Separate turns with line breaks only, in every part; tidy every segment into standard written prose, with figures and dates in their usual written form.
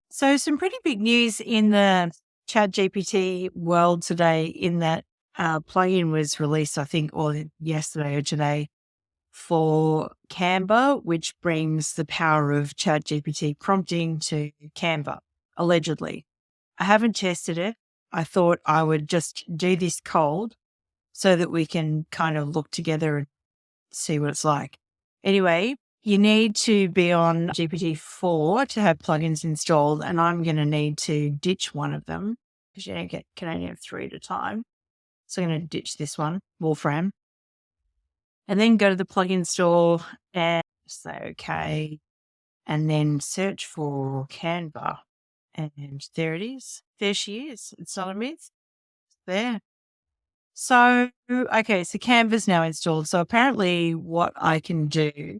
So some pretty big news in the ChatGPT world today in that plugin was released, I think, or yesterday or today for Canva, which brings the power of ChatGPT prompting to Canva, allegedly. I haven't tested it. I thought I would just do this cold so that we can kind of look together and see what it's like. Anyway, you need to be on GPT-4 to have plugins installed, and I'm going to need to ditch one of them because can only have 3 at a time. So I'm going to ditch this one, Wolfram, and then go to the plugin store and say okay, and then search for Canva. And there it is. There she is. It's not a myth. There. So, okay, so Canva's now installed. So apparently what I can do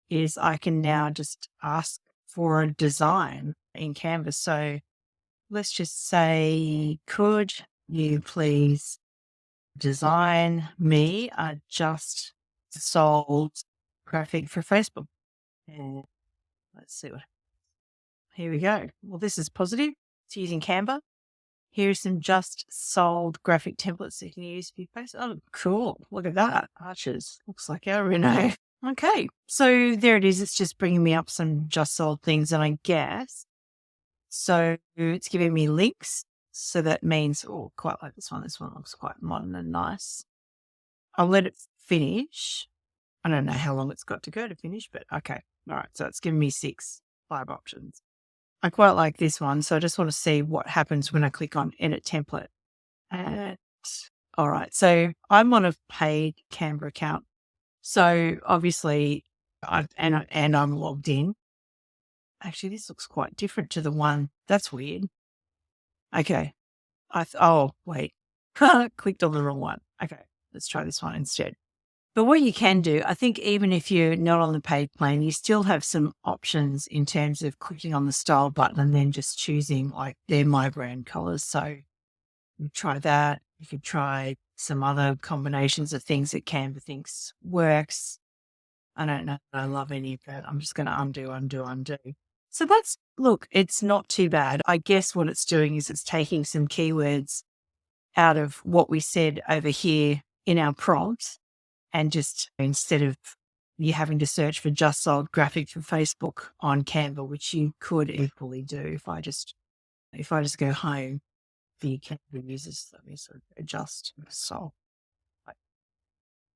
is I can now just ask for a design in Canva. So let's just say, could you please design me a just sold graphic for Facebook? And let's see what, here we go. Well, this is positive. It's using Canva. Here's some just sold graphic templates that you can use for your post. Oh, cool. Look at that. Arches. Looks like our Renault. Okay. So there it is. It's just bringing me up some just sold things. And I guess, so it's giving me links. So that means, oh, quite like this one. This one looks quite modern and nice. I'll let it finish. I don't know how long it's got to go to finish, but okay. All right. So it's giving me 5 options. I quite like this one, so I just want to see what happens when I click on Edit Template. And all right, so I'm on a paid Canva account, so obviously, I'm logged in. Actually, this looks quite different to the one. That's weird. Okay, oh wait, clicked on the wrong one. Okay, let's try this one instead. But what you can do, I think even if you're not on the paid plan, you still have some options in terms of clicking on the style button and then just choosing like they're my brand colors. So you try that. You could try some other combinations of things that Canva thinks works. I don't know. I love any of that. I'm just going to undo. So look, it's not too bad. I guess what it's doing is it's taking some keywords out of what we said over here in our prompts. And just instead of you having to search for just sold graphic for Facebook on Canva, which you could equally do if I just go home, the Canva users, let me sort of adjust sold.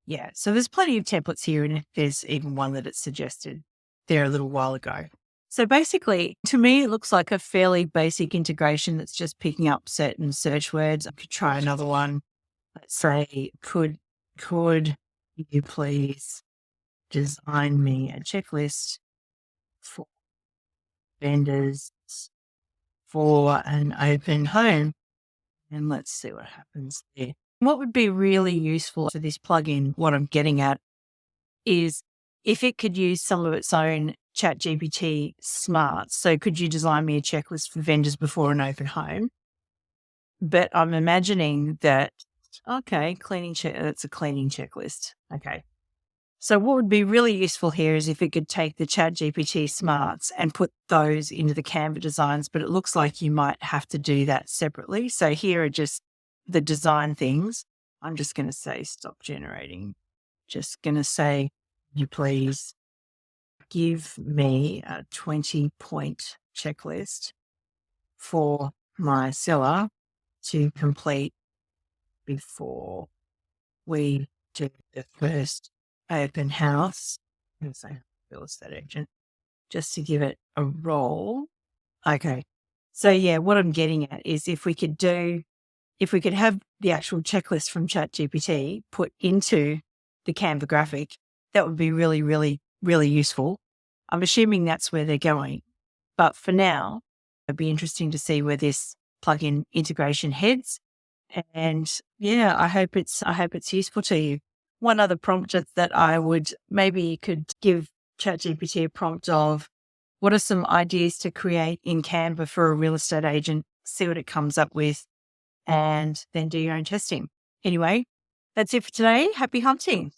Yeah, so there's plenty of templates here, and there's even one that it suggested there a little while ago. So basically, to me, it looks like a fairly basic integration that's just picking up certain search words. I could try another one. Let's say, could you please design me a checklist for vendors for an open home? And let's see what happens there. What would be really useful for this plugin, what I'm getting at, is if it could use some of its own ChatGPT smarts. So could you design me a checklist for vendors before an open home? But I'm imagining that, okay, that's a cleaning checklist. Okay. So what would be really useful here is if it could take the ChatGPT smarts and put those into the Canva designs, but it looks like you might have to do that separately. So here are just the design things. I'm just going to say stop generating. Just going to say, you please give me a 20-point checklist for my seller to complete before we do the first open house. I'm going to say real estate agent just to give it a roll. Okay. So yeah, what I'm getting at is if we could have the actual checklist from ChatGPT put into the Canva graphic, that would be really, really, really useful. I'm assuming that's where they're going. But for now, it'd be interesting to see where this plugin integration heads. And yeah, I hope it's useful to you. One other prompt that I would, maybe you could give ChatGPT a prompt of, what are some ideas to create in Canva for a real estate agent? See what it comes up with, and then do your own testing. Anyway, that's it for today. Happy hunting.